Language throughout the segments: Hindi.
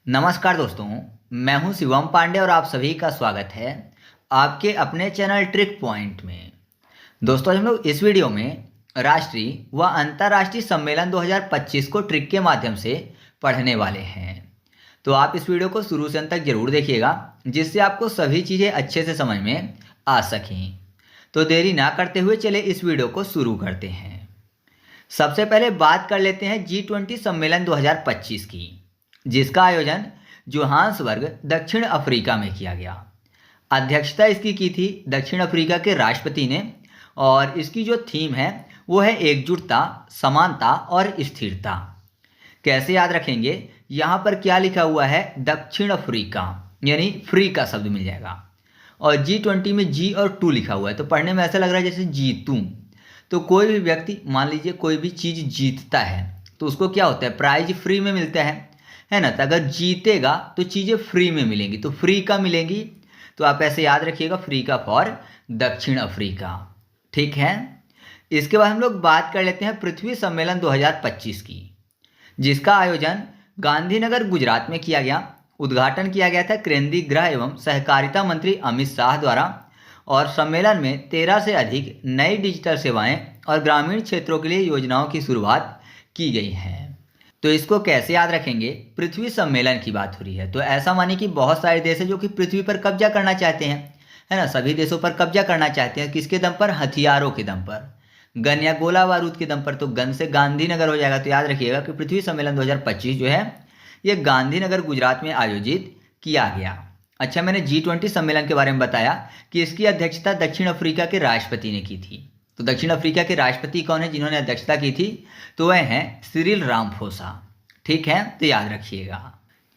नमस्कार दोस्तों, मैं हूं शिवम पांडे और आप सभी का स्वागत है आपके अपने चैनल ट्रिक पॉइंट में। दोस्तों, हम लोग इस वीडियो में राष्ट्रीय व अंतर्राष्ट्रीय सम्मेलन 2025 को ट्रिक के माध्यम से पढ़ने वाले हैं। तो आप इस वीडियो को शुरू से अंत तक जरूर देखिएगा, जिससे आपको सभी चीज़ें अच्छे से समझ में आ सकें। तो देरी ना करते हुए चले इस वीडियो को शुरू करते हैं। सबसे पहले बात कर लेते हैं G20 सम्मेलन 2025 की, जिसका आयोजन जोहान्सबर्ग दक्षिण अफ्रीका में किया गया। अध्यक्षता इसकी की थी दक्षिण अफ्रीका के राष्ट्रपति ने, और इसकी जो थीम है वो है एकजुटता, समानता और स्थिरता। कैसे याद रखेंगे, यहाँ पर क्या लिखा हुआ है, दक्षिण अफ्रीका, यानी फ्री का शब्द मिल जाएगा, और G20 में जी और टू लिखा हुआ है। तो पढ़ने में ऐसा लग रहा है जैसे जीतूं। तो कोई भी व्यक्ति, मान लीजिए कोई भी चीज़ जीतता है तो उसको क्या होता है, प्राइज फ्री में मिलता है ना। तो अगर जीतेगा तो चीज़ें फ्री में मिलेंगी, तो फ्री का मिलेंगी। तो आप ऐसे याद रखिएगा, फ्री का फॉर दक्षिण अफ्रीका। ठीक है। इसके बाद हम लोग बात कर लेते हैं पृथ्वी सम्मेलन 2025 की, जिसका आयोजन गांधीनगर गुजरात में किया गया। उद्घाटन किया गया था केंद्रीय गृह एवं सहकारिता मंत्री अमित शाह द्वारा, और सम्मेलन में 13 से अधिक नई डिजिटल सेवाएं और ग्रामीण क्षेत्रों के लिए योजनाओं की शुरुआत की गई है। तो इसको कैसे याद रखेंगे, पृथ्वी सम्मेलन की बात हो रही है तो ऐसा मानिए कि बहुत सारे देश हैं जो कि पृथ्वी पर कब्जा करना चाहते हैं, है ना। सभी देशों पर कब्जा करना चाहते हैं, किसके दम पर, हथियारों के दम पर, गन या गोला बारूद के दम पर। तो गन से गांधीनगर हो जाएगा। तो याद रखिएगा कि पृथ्वी सम्मेलन 2025 जो है ये गांधीनगर गुजरात में आयोजित किया गया। अच्छा, मैंने G20 सम्मेलन के बारे में बताया कि इसकी अध्यक्षता दक्षिण अफ्रीका के राष्ट्रपति ने की थी। तो दक्षिण अफ्रीका के राष्ट्रपति कौन है जिन्होंने अध्यक्षता की थी, तो वह हैं सिरिल रामाफोसा। ठीक है, तो याद रखिएगा।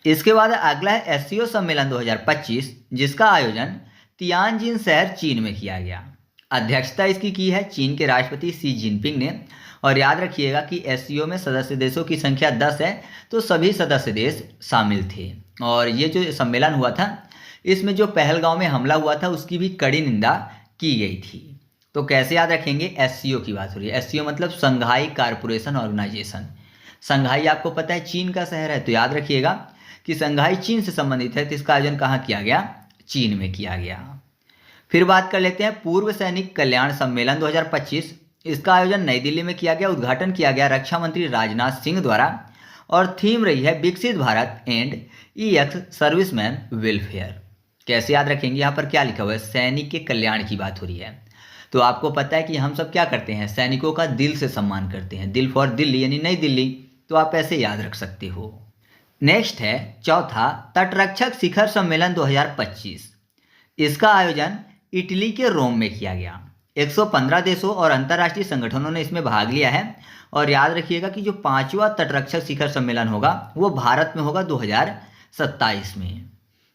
इसके बाद अगला है एससीओ सम्मेलन 2025, जिसका आयोजन तियानजिन शहर चीन में किया गया। अध्यक्षता इसकी की है चीन के राष्ट्रपति शी जिनपिंग ने। और याद रखिएगा कि एससीओ में सदस्य देशों की संख्या 10 है, तो सभी सदस्य देश शामिल थे। और ये जो सम्मेलन हुआ था, इसमें जो पहलगांव में हमला हुआ था उसकी भी कड़ी निंदा की गई थी। तो कैसे याद रखेंगे, एससीओ की बात हो रही है। एससीओ मतलब संघाई कारपोरेशन ऑर्गेनाइजेशन। संघाई आपको पता है चीन का शहर है, तो याद रखिएगा कि संघाई चीन से संबंधित है। तो इसका आयोजन कहाँ किया गया, चीन में किया गया। फिर बात कर लेते हैं पूर्व सैनिक कल्याण सम्मेलन 2025। इसका आयोजन नई दिल्ली में किया गया। उद्घाटन किया गया रक्षा मंत्री राजनाथ सिंह द्वारा, और थीम रही है Viksit Bharat and ex serviceman welfare. कैसे याद रखेंगे, यहाँ पर क्या लिखा हुआ है, सैनिक के कल्याण की बात हो रही है। तो आपको पता है कि हम सब क्या करते हैं, सैनिकों का दिल से सम्मान करते हैं। दिल फॉर दिल्ली यानी नई दिल्ली। तो आप ऐसे याद रख सकते हो। नेक्स्ट है चौथा, तटरक्षक शिखर सम्मेलन 2025। इसका आयोजन इटली के रोम में किया गया। 115 देशों और अंतर्राष्ट्रीय संगठनों ने इसमें भाग लिया है। और याद रखिएगा कि जो 5वां तटरक्षक शिखर सम्मेलन होगा वो भारत में होगा 2027 में।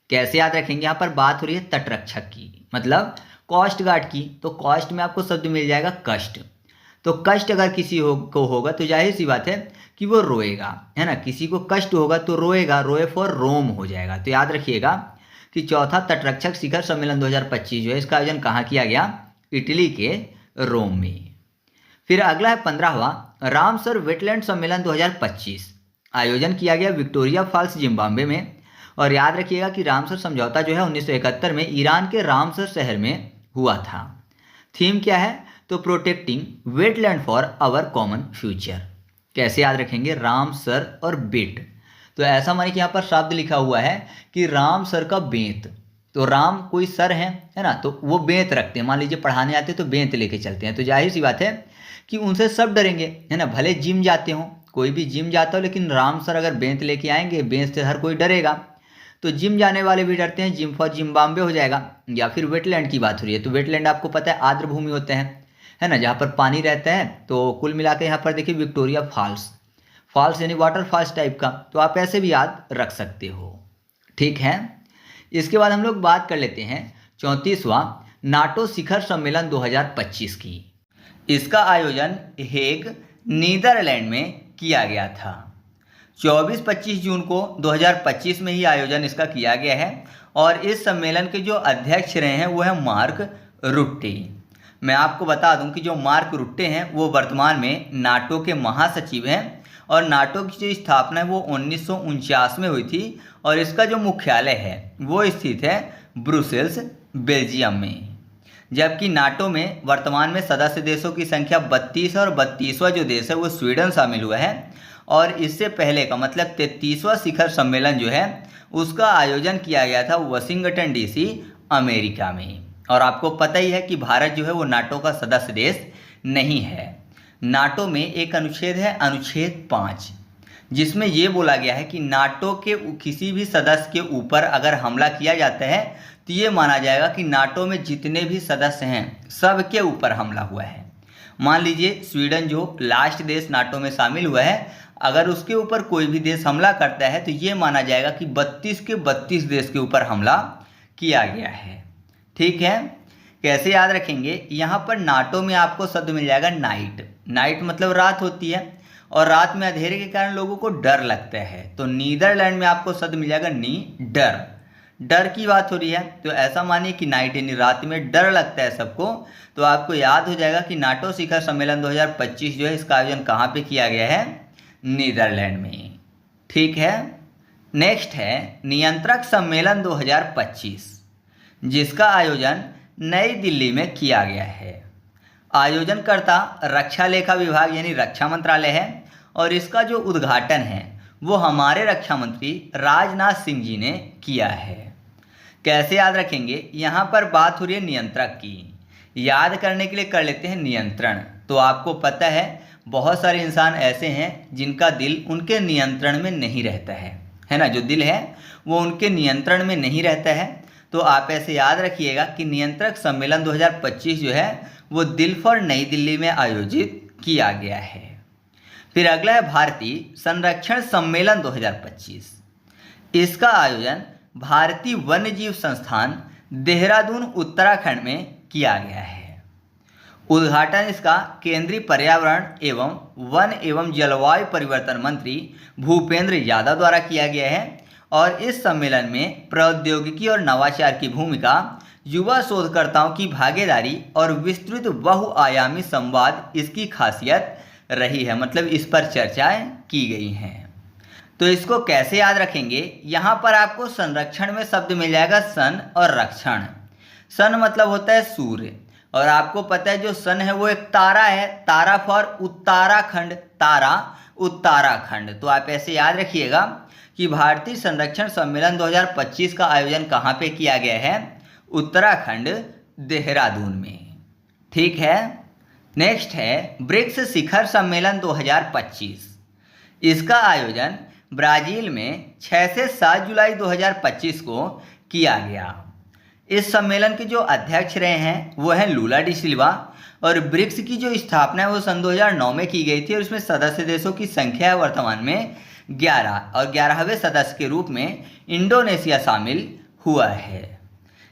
कैसे याद रखेंगे, यहाँ पर बात हो रही है तटरक्षक की, मतलब कोस्ट गार्ड की। तो कोस्ट में आपको शब्द मिल जाएगा कष्ट। तो कष्ट अगर किसी को होगा तो जाहिर सी बात है कि वो रोएगा, है ना। किसी को कष्ट होगा तो रोएगा, रोए फॉर रोम हो जाएगा। तो याद रखिएगा कि चौथा तटरक्षक शिखर सम्मेलन 2025 जो है इसका आयोजन कहाँ किया गया, इटली के रोम में। फिर अगला है 15वां रामसर वेटलैंड सम्मेलन 2025। आयोजन किया गया विक्टोरिया फॉल्स जिम्बाब्वे में। और याद रखिएगा कि रामसर समझौता जो है 1971 में ईरान के रामसर शहर में हुआ था। थीम क्या है, तो protecting wetland for our common future. कैसे याद रखेंगे, रामसर और बेट। तो ऐसा मानिए कि यहाँ पर शब्द लिखा हुआ है कि रामसर का बेंत। तो राम कोई सर है ना, तो वो बेंत रखते हैं। मान लीजिए पढ़ाने आते हैं तो बेंत लेके चलते हैं। तो जाहिर सी बात है कि उनसे सब डरेंगे, है ना। भले जिम जाते हो, कोई भी जिम जाता हो, लेकिन रामसर अगर बेंत लेके आएंगे, बेंत से हर कोई डरेगा। तो जिम जाने वाले भी डरते हैं, जिम फॉर जिम्बाब्वे हो जाएगा। या फिर वेटलैंड की बात हो रही है, तो वेटलैंड आपको पता है आर्द्र भूमि होते हैं, है ना, जहाँ पर पानी रहता है। तो कुल मिला के यहाँ पर देखिए विक्टोरिया फॉल्स, फॉल्स यानी वाटर फॉल्स टाइप का। तो आप ऐसे भी याद रख सकते हो। ठीक है। इसके बाद हम लोग बात कर लेते हैं 34वां नाटो शिखर सम्मेलन 2025 की। इसका आयोजन हेग नीदरलैंड में किया गया था। 24-25 जून को 2025 में ही आयोजन इसका किया गया है। और इस सम्मेलन के जो अध्यक्ष रहे हैं वो है मार्क रुट्टे। मैं आपको बता दूं कि जो मार्क रुट्टे हैं वो वर्तमान में नाटो के महासचिव हैं और नाटो की जो स्थापना है वो 1949 में हुई थी और इसका जो मुख्यालय है वो स्थित है ब्रुसेल्स, बेल्जियम में। जबकि नाटो में वर्तमान में सदस्य देशों की संख्या 32 है और 32वां जो देश है वो स्वीडन शामिल हुआ है। और इससे पहले का मतलब 33वां शिखर सम्मेलन जो है उसका आयोजन किया गया था वाशिंगटन डीसी, अमेरिका में। और आपको पता ही है कि भारत जो है वो नाटो का सदस्य देश नहीं है। नाटो में एक अनुच्छेद है, अनुच्छेद 5, जिसमें ये बोला गया है कि नाटो के किसी भी सदस्य के ऊपर अगर हमला किया जाता है तो ये माना जाएगा कि नाटो में जितने भी सदस्य हैं सबके ऊपर हमला हुआ है। मान लीजिए स्वीडन जो लास्ट देश नाटो में शामिल हुआ है, अगर उसके ऊपर कोई भी देश हमला करता है तो ये माना जाएगा कि 32 के 32 देश के ऊपर हमला किया गया है। ठीक है, कैसे याद रखेंगे? यहाँ पर नाटो में आपको शब्द मिल जाएगा नाइट। नाइट मतलब रात होती है और रात में अंधेरे के कारण लोगों को डर लगता है, तो नीदरलैंड में आपको शब्द मिल जाएगा नी डर। डर की बात हो रही है तो ऐसा मानिए कि नाइट यानी रात में डर लगता है सबको, तो आपको याद हो जाएगा कि नाटो शिखर सम्मेलन 2025 जो है इसका आयोजन कहाँ पे किया गया है? नीदरलैंड में। ठीक है, नेक्स्ट है नियंत्रक सम्मेलन 2025, जिसका आयोजन नई दिल्ली में किया गया है। आयोजनकर्ता रक्षा लेखा विभाग यानी रक्षा मंत्रालय है और इसका जो उद्घाटन है वो हमारे रक्षा मंत्री राजनाथ सिंह जी ने किया है। कैसे याद रखेंगे? यहाँ पर बात हो रही है नियंत्रक की, याद करने के लिए कर लेते हैं नियंत्रण। तो आपको पता है बहुत सारे इंसान ऐसे हैं जिनका दिल उनके नियंत्रण में नहीं रहता है ना, जो दिल है वो उनके नियंत्रण में नहीं रहता है। तो आप ऐसे याद रखिएगा कि नियंत्रक सम्मेलन 2025 जो है वो दिल फॉर नई दिल्ली में आयोजित किया गया है। फिर अगला है भारतीय संरक्षण सम्मेलन 2025। इसका आयोजन भारतीय वन्यजीव संस्थान देहरादून, उत्तराखंड में किया गया है। उद्घाटन इसका केंद्रीय पर्यावरण एवं वन एवं जलवायु परिवर्तन मंत्री भूपेंद्र यादव द्वारा किया गया है। और इस सम्मेलन में प्रौद्योगिकी और नवाचार की भूमिका, युवा शोधकर्ताओं की भागीदारी और विस्तृत बहुआयामी संवाद इसकी खासियत रही है, मतलब इस पर चर्चाएं की गई हैं। तो इसको कैसे याद रखेंगे? यहाँ पर आपको संरक्षण में शब्द मिल जाएगा सन और रक्षण। सन मतलब होता है सूर्य, और आपको पता है जो सन है वो एक तारा है, तारा फॉर उत्तराखंड, तारा उत्तराखंड। तो आप ऐसे याद रखिएगा कि भारतीय संरक्षण सम्मेलन 2025 का आयोजन कहाँ पे किया गया है? उत्तराखंड, देहरादून में। ठीक है, नेक्स्ट है ब्रिक्स शिखर सम्मेलन 2025। इसका आयोजन ब्राजील में 6 से 7 जुलाई 2025 को किया गया। इस सम्मेलन के जो अध्यक्ष रहे हैं वो हैं लूला डी सिल्वा, और ब्रिक्स की जो स्थापना है वो सन 2009 में की गई थी और इसमें सदस्य देशों की संख्या है वर्तमान में 11, और 11वें सदस्य के रूप में इंडोनेशिया शामिल हुआ है।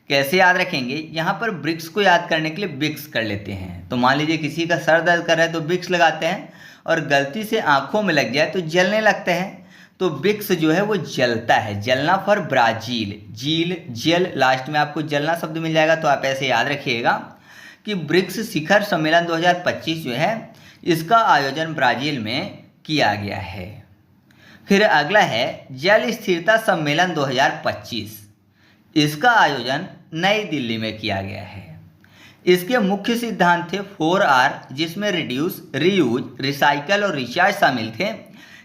कैसे याद रखेंगे? यहाँ पर ब्रिक्स को याद करने के लिए बिक्स कर लेते हैं। तो मान लीजिए किसी का सर दर्द कर रहा है तो बिक्स लगाते हैं, और गलती से आंखों में लग जाए तो जलने लगता है, तो बिक्स जो है वो जलता है। जलना फॉर ब्राजील, जील जल, लास्ट में आपको जलना शब्द मिल जाएगा। तो आप ऐसे याद रखिएगा कि ब्रिक्स शिखर सम्मेलन 2025 जो है इसका आयोजन ब्राजील में किया गया है। फिर अगला है जल स्थिरता सम्मेलन 2025। इसका आयोजन नई दिल्ली में किया गया है। इसके मुख्य सिद्धांत थे 4R, जिसमें रिड्यूस, रीयूज, रिसाइकल और रिचार्ज शामिल थे।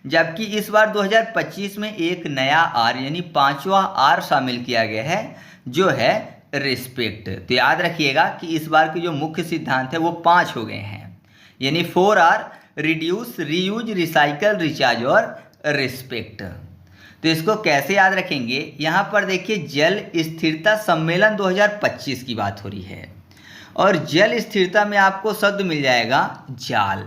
जबकि इस बार 2025 में एक नया R यानी 5वां R शामिल किया गया है, जो है रिस्पेक्ट। तो याद रखिएगा कि इस बार के जो मुख्य सिद्धांत है वो 5 हो गए हैं, यानी 4R, reduce, reuse, recycle, recharge और रिस्पेक्ट। तो इसको कैसे याद रखेंगे? यहाँ पर देखिए जल स्थिरता सम्मेलन 2025 की बात हो रही है, और जल स्थिरता में आपको शब्द मिल जाएगा जाल,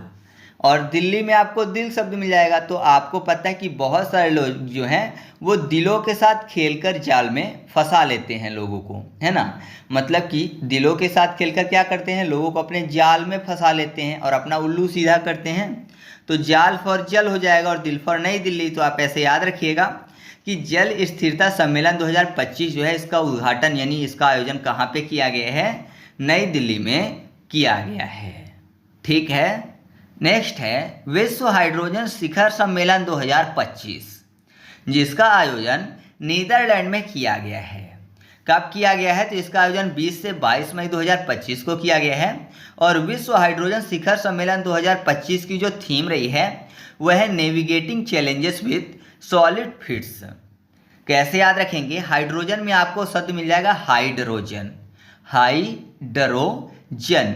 और दिल्ली में आपको दिल शब्द मिल जाएगा। तो आपको पता है कि बहुत सारे लोग जो हैं वो दिलों के साथ खेलकर जाल में फंसा लेते हैं लोगों को, है ना। मतलब कि दिलों के साथ खेलकर क्या करते हैं, लोगों को अपने जाल में फंसा लेते हैं और अपना उल्लू सीधा करते हैं। तो जाल फॉर जल हो जाएगा और दिल फॉर नई दिल्ली। तो आप ऐसे याद रखिएगा कि जल स्थिरता सम्मेलन 2025 जो है इसका उद्घाटन यानी इसका आयोजन कहाँ पे किया गया है? नई दिल्ली में किया गया है। ठीक है, नेक्स्ट है विश्व हाइड्रोजन शिखर सम्मेलन 2025, जिसका आयोजन नीदरलैंड में किया गया है। कब किया गया है? तो इसका आयोजन 20 से 22 मई 2025 को किया गया है। और विश्व हाइड्रोजन शिखर सम्मेलन 2025 की जो थीम रही है वह है navigating challenges with solid feeds. कैसे याद रखेंगे? हाइड्रोजन में आपको शब्द मिल जाएगा हाइड्रोजन, हाइड्रोजन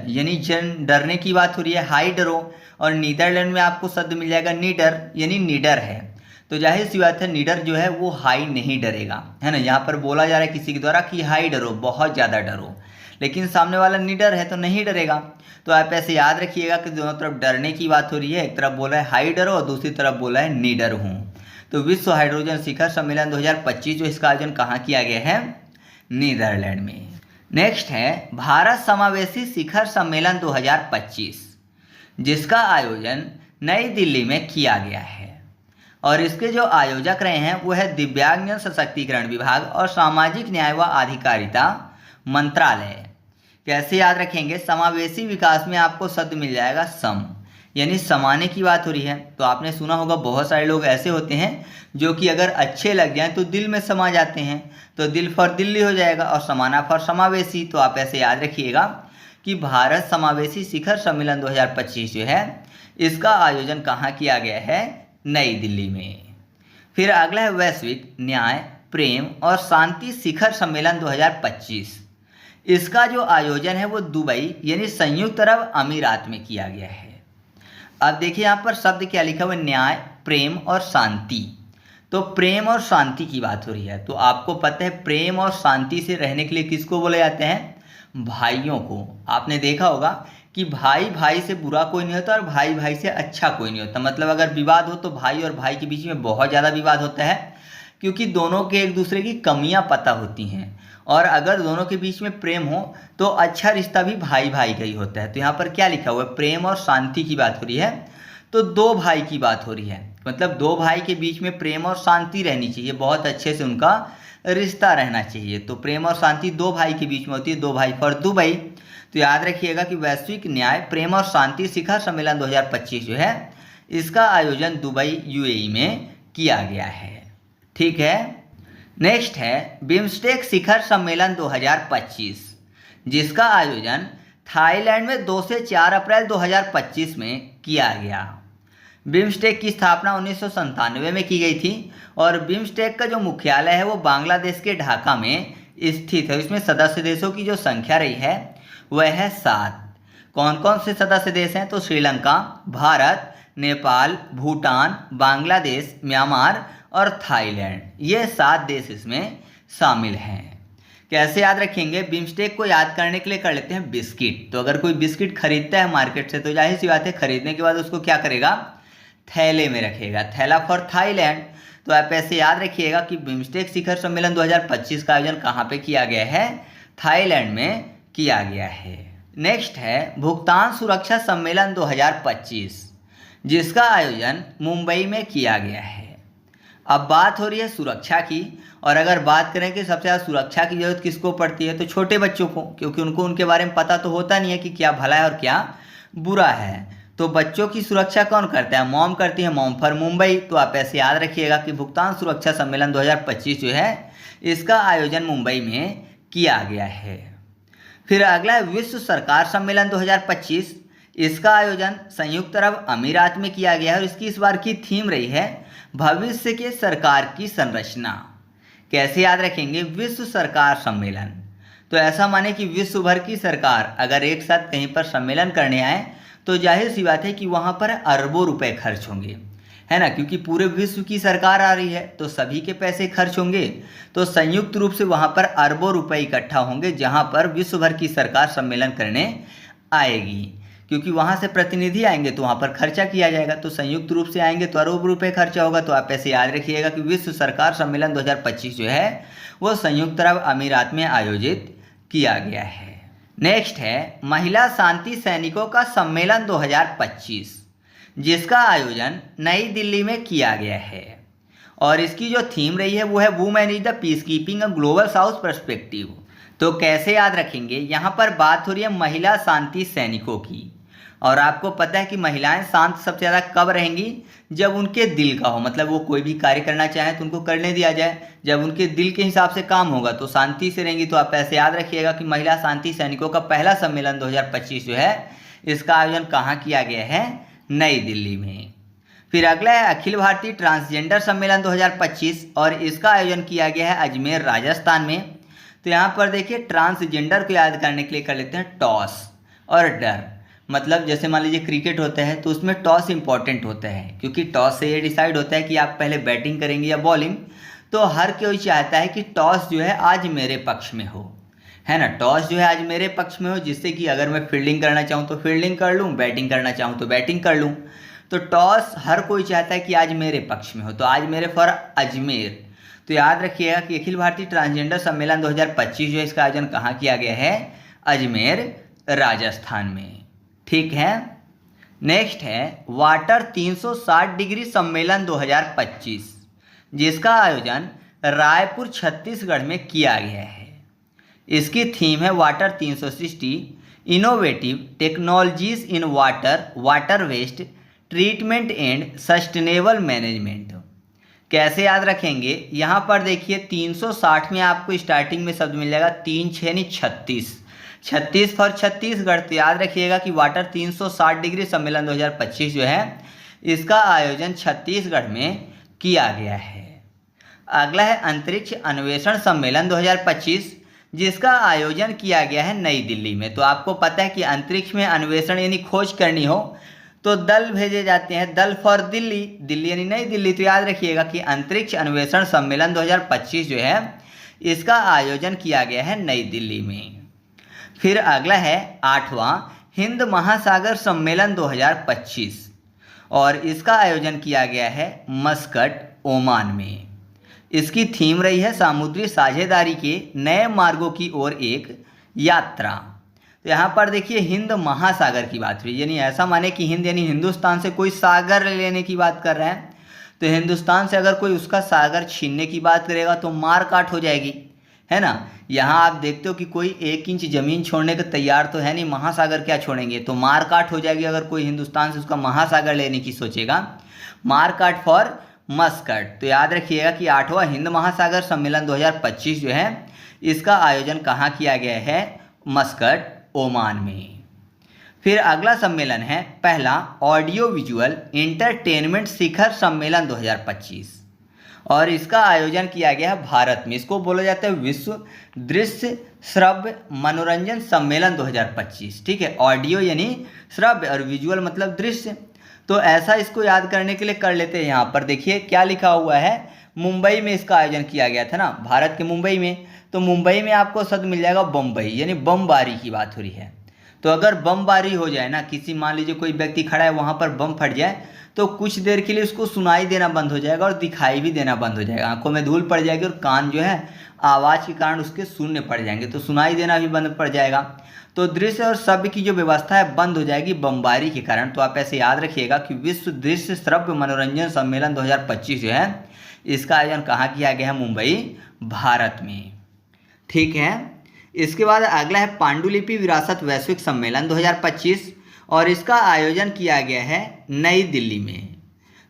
यानी जन डरने की बात हो रही है, हाइड्रो। और नीदरलैंड में आपको शब्द मिल जाएगा निडर यानी निडर है। तो जाहिर सी बात है निडर जो है वो हाई नहीं डरेगा, है ना। यहाँ पर बोला जा रहा है किसी के द्वारा कि हाई डरो, बहुत ज़्यादा डरो, लेकिन सामने वाला निडर है तो नहीं डरेगा। तो आप ऐसे याद रखिएगा कि दोनों तरफ डरने की बात हो रही है, एक तरफ बोला है हाई डरो और दूसरी तरफ बोला है निडर हूँ। तो विश्व हाइड्रोजन शिखर सम्मेलन 2025 जो इसका आयोजन कहाँ किया गया है? नीदरलैंड में। नेक्स्ट है भारत समावेशी शिखर सम्मेलन 2025, जिसका आयोजन नई दिल्ली में किया गया है। और इसके जो आयोजक रहे हैं वो है दिव्यांगजन सशक्तिकरण विभाग और सामाजिक न्याय व अधिकारिता मंत्रालय। कैसे याद रखेंगे? समावेशी विकास में आपको शब्द मिल जाएगा सम, यानी समाने की बात हो रही है। तो आपने सुना होगा बहुत सारे लोग ऐसे होते हैं जो कि अगर अच्छे लग जाएं तो दिल में समा जाते हैं, तो दिल फॉर दिल्ली हो जाएगा और समाना फॉर समावेशी। तो आप ऐसे याद रखिएगा कि भारत समावेशी शिखर सम्मेलन 2025 जो है इसका आयोजन कहाँ किया गया है? नई दिल्ली में। फिर अगला है वैश्विक न्याय प्रेम और शांति शिखर सम्मेलन 2025। इसका जो आयोजन है वो दुबई यानी संयुक्त अरब अमीरात में किया गया है। अब देखिए यहाँ पर शब्द क्या लिखा हुआ है? न्याय प्रेम और शांति। तो प्रेम और शांति की बात हो रही है। तो आपको पता है प्रेम और शांति से रहने के लिए किसको बोले जाते हैं? भाइयों को। आपने देखा होगा कि भाई भाई से बुरा कोई नहीं होता और भाई भाई से अच्छा कोई नहीं होता। मतलब अगर विवाद हो तो भाई और भाई के बीच में बहुत ज़्यादा विवाद होता है, क्योंकि दोनों के एक दूसरे की कमियां पता होती हैं। और अगर दोनों के बीच में प्रेम हो तो अच्छा रिश्ता भी भाई भाई का ही होता है। तो यहाँ पर क्या लिखा हुआ है? प्रेम और शांति की बात हो रही है। तो दो भाई की बात हो रही है, मतलब दो भाई के बीच में प्रेम और शांति रहनी चाहिए, बहुत अच्छे से उनका रिश्ता रहना चाहिए। तो प्रेम और शांति दो भाई के बीच में होती है, दो भाई फॉर दुबई। तो याद रखिएगा कि वैश्विक न्याय प्रेम और शांति शिखर सम्मेलन 2025 जो है इसका आयोजन दुबई यूएई में किया गया है। ठीक है। नेक्स्ट है बिम्स्टेक शिखर सम्मेलन 2025, जिसका आयोजन थाईलैंड में 2 से 4 अप्रैल 2025 में किया गया। बिम्स्टेक की स्थापना 1997 में की गई थी और बिम्स्टेक का जो मुख्यालय है वो बांग्लादेश के ढाका में स्थित है। इसमें सदस्य देशों की जो संख्या रही है वह है 7। कौन कौन से सदस्य देश हैं? तो श्रीलंका, भारत, नेपाल, भूटान, बांग्लादेश, म्यांमार और थाईलैंड, ये 7 देश इसमें शामिल हैं। कैसे याद रखेंगे? बिम्स्टेक को याद करने के लिए कर लेते हैं बिस्किट। तो अगर कोई बिस्किट खरीदता है मार्केट से तो जाहिर सी बात है खरीदने के बाद उसको क्या करेगा? थैले में रखेगा, थैला फॉर थाईलैंड। तो आप ऐसे याद रखिएगा कि बिम्स्टेक शिखर सम्मेलन 2025 का आयोजन कहाँ पे किया गया है? थाईलैंड में किया गया है। नेक्स्ट है भुगतान सुरक्षा सम्मेलन 2025, जिसका आयोजन मुंबई में किया गया है। अब बात हो रही है सुरक्षा की, और अगर बात करें कि सबसे ज़्यादा सुरक्षा की जरूरत किसको पड़ती है तो छोटे बच्चों को, क्योंकि उनको उनके बारे में पता तो होता नहीं है कि क्या भला है और क्या बुरा है। तो बच्चों की सुरक्षा कौन करता है? मॉम करती है, मॉम फॉर मुंबई। तो आप ऐसे याद रखिएगा कि भुगतान सुरक्षा सम्मेलन 2025 जो है इसका आयोजन मुंबई में किया गया है। फिर अगला है विश्व सरकार सम्मेलन 2025। इसका आयोजन संयुक्त अरब अमीरात में किया गया है और इसकी इस बार की थीम रही है भविष्य के सरकार की संरचना। कैसे याद रखेंगे? विश्व सरकार सम्मेलन। तो ऐसा माने कि विश्व भर की सरकार अगर एक साथ कहीं पर सम्मेलन करने आए तो जाहिर सी बात है कि वहाँ पर अरबों रुपए खर्च होंगे, है ना, क्योंकि पूरे विश्व की सरकार आ रही है तो सभी के पैसे खर्च होंगे। तो संयुक्त रूप से वहाँ पर अरबों रुपए इकट्ठा होंगे जहाँ पर विश्व भर की सरकार सम्मेलन करने आएगी, क्योंकि वहाँ से प्रतिनिधि आएंगे तो वहाँ पर खर्चा किया जाएगा। तो संयुक्त रूप से आएंगे तो अरबों रुपए खर्चा होगा। तो आप ऐसे याद रखिएगा कि विश्व सरकार सम्मेलन 2025 जो है वो संयुक्त अरब अमीरात में आयोजित किया गया है। नेक्स्ट है महिला शांति सैनिकों का सम्मेलन 2025, जिसका आयोजन नई दिल्ली में किया गया है और इसकी जो थीम रही है वो है women is the peace keeping a global south perspective. तो कैसे याद रखेंगे? यहाँ पर बात हो रही है महिला शांति सैनिकों की और आपको पता है कि महिलाएं शांत सबसे ज़्यादा कब रहेंगी, जब उनके दिल का हो, मतलब वो कोई भी कार्य करना चाहें तो उनको करने दिया जाए, जब उनके दिल के हिसाब से काम होगा तो शांति से रहेंगी। तो आप ऐसे याद रखिएगा कि महिला शांति सैनिकों का पहला सम्मेलन 2025 जो है इसका आयोजन कहाँ किया गया है, नई दिल्ली में। फिर अगला है अखिल भारतीय ट्रांसजेंडर सम्मेलन 2025 और इसका आयोजन किया गया है अजमेर राजस्थान में। तो यहाँ पर देखिए ट्रांसजेंडर को याद करने के लिए कर लेते हैं टॉस और डर। मतलब जैसे मान लीजिए क्रिकेट होता है तो उसमें टॉस इंपॉर्टेंट होता है, क्योंकि टॉस से ये डिसाइड होता है कि आप पहले बैटिंग करेंगे या बॉलिंग। तो हर कोई चाहता है कि टॉस जो है आज मेरे पक्ष में हो, है ना, टॉस जो है आज मेरे पक्ष में हो, जिससे कि अगर मैं फील्डिंग करना चाहूँ तो फील्डिंग कर लूँ, बैटिंग करना चाहूँ तो बैटिंग कर लूँ। तो टॉस हर कोई चाहता है कि आज मेरे पक्ष में हो, तो आज मेरे फॉर अजमेर। तो याद रखिएगा कि अखिल भारतीय ट्रांसजेंडर सम्मेलन 2025 जो है इसका आयोजन कहाँ किया गया है, अजमेर राजस्थान में। ठीक है। नेक्स्ट है वाटर 360 डिग्री सम्मेलन 2025 जिसका आयोजन रायपुर छत्तीसगढ़ में किया गया है। इसकी थीम है water 360 innovative technologies in water, water waste treatment and sustainable management. कैसे याद रखेंगे, यहाँ पर देखिए 360 में आपको स्टार्टिंग में शब्द मिल जाएगा 3 6 यानी 36, 36 फॉर छत्तीसगढ़। तो याद रखिएगा कि वाटर 360 डिग्री सम्मेलन 2025 जो है इसका आयोजन छत्तीसगढ़ में किया गया है। अगला है अंतरिक्ष अन्वेषण सम्मेलन 2025 जिसका आयोजन किया गया है नई दिल्ली में। तो आपको पता है कि अंतरिक्ष में अन्वेषण यानी खोज करनी हो तो दल भेजे जाते हैं, दल फॉर दिल्ली, दिल्ली यानी नई दिल्ली। तो याद रखिएगा कि अंतरिक्ष अन्वेषण सम्मेलन 2025 जो है इसका आयोजन किया गया है नई दिल्ली में। फिर अगला है 8वां हिंद महासागर सम्मेलन 2025 और इसका आयोजन किया गया है मस्कट, ओमान में। इसकी थीम रही है समुद्री साझेदारी के नए मार्गों की ओर एक यात्रा। तो यहाँ पर देखिए हिंद महासागर की बात हुई, यानी ऐसा माने कि हिंद यानी हिंदुस्तान से कोई सागर लेने की बात कर रहे हैं। तो हिंदुस्तान से अगर कोई उसका सागर छीनने की बात करेगा तो मार काट हो जाएगी, है ना। यहाँ आप देखते हो कि कोई 1 इंच ज़मीन छोड़ने को तैयार तो है नहीं, महासागर क्या छोड़ेंगे, तो मार काट हो जाएगी अगर कोई हिंदुस्तान से उसका महासागर लेने की सोचेगा। मार काट फॉर मस्कट। तो याद रखिएगा कि 8वां हिंद महासागर सम्मेलन 2025 जो है इसका आयोजन कहाँ किया गया है, मस्कट, ओमान में। फिर अगला सम्मेलन है पहला ऑडियो विजुअल इंटरटेनमेंट शिखर सम्मेलन 2025 और इसका आयोजन किया गया है भारत में। इसको बोला जाता है विश्व दृश्य श्रव्य मनोरंजन सम्मेलन 2025। ठीक है, ऑडियो यानी श्रव्य और विजुअल मतलब दृश्य। तो ऐसा इसको याद करने के लिए कर लेते हैं। यहाँ पर देखिए क्या लिखा हुआ है, मुंबई में इसका आयोजन किया गया था ना, भारत के मुंबई में। तो मुंबई में आपको शब्द मिल जाएगा बम्बई, यानी बमबारी की बात हो रही है। तो अगर बमबारी हो जाए ना, किसी मान लीजिए कोई व्यक्ति खड़ा है वहाँ पर बम फट जाए तो कुछ देर के लिए उसको सुनाई देना बंद हो जाएगा और दिखाई भी देना बंद हो जाएगा, आंखों में धूल पड़ जाएगी और कान जो है आवाज़ के कारण उसके शून्य पड़ जाएंगे, तो सुनाई देना भी बंद पड़ जाएगा। तो दृश्य और शब्द की जो व्यवस्था है बंद हो जाएगी बमबारी के कारण। तो आप ऐसे याद रखिएगा कि विश्व दृश्य श्रव्य मनोरंजन सम्मेलन 2025 जो है इसका आयोजन कहाँ किया गया है, मुंबई, भारत में। ठीक है। इसके बाद अगला है पांडुलिपि विरासत वैश्विक सम्मेलन 2025 और इसका आयोजन किया गया है नई दिल्ली में।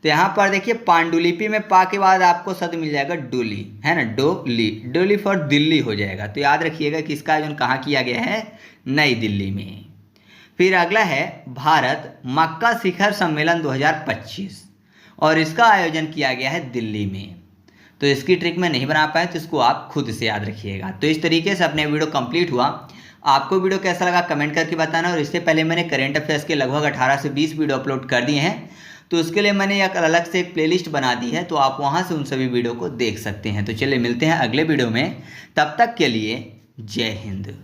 तो यहाँ पर देखिए पांडुलिपि में पा के बाद आपको शब्द मिल जाएगा डोली, है ना, डोली, डोली फॉर दिल्ली हो जाएगा। तो याद रखिएगा कि इसका आयोजन कहाँ किया गया है, नई दिल्ली में। फिर अगला है भारत मक्का शिखर सम्मेलन 2025 और इसका आयोजन किया गया है दिल्ली में। तो इसकी ट्रिक में नहीं बना पाए तो इसको आप खुद से याद रखिएगा। तो इस तरीके से अपने वीडियो कंप्लीट हुआ। आपको वीडियो कैसा लगा कमेंट करके बताना। और इससे पहले मैंने करंट अफेयर्स के लगभग 18 से 20 वीडियो अपलोड कर दिए हैं, तो उसके लिए मैंने एक अलग से एक प्लेलिस्ट बना दी है, तो आप वहाँ से उन सभी वीडियो को देख सकते हैं। तो चलिए मिलते हैं अगले वीडियो में, तब तक के लिए जय हिंद।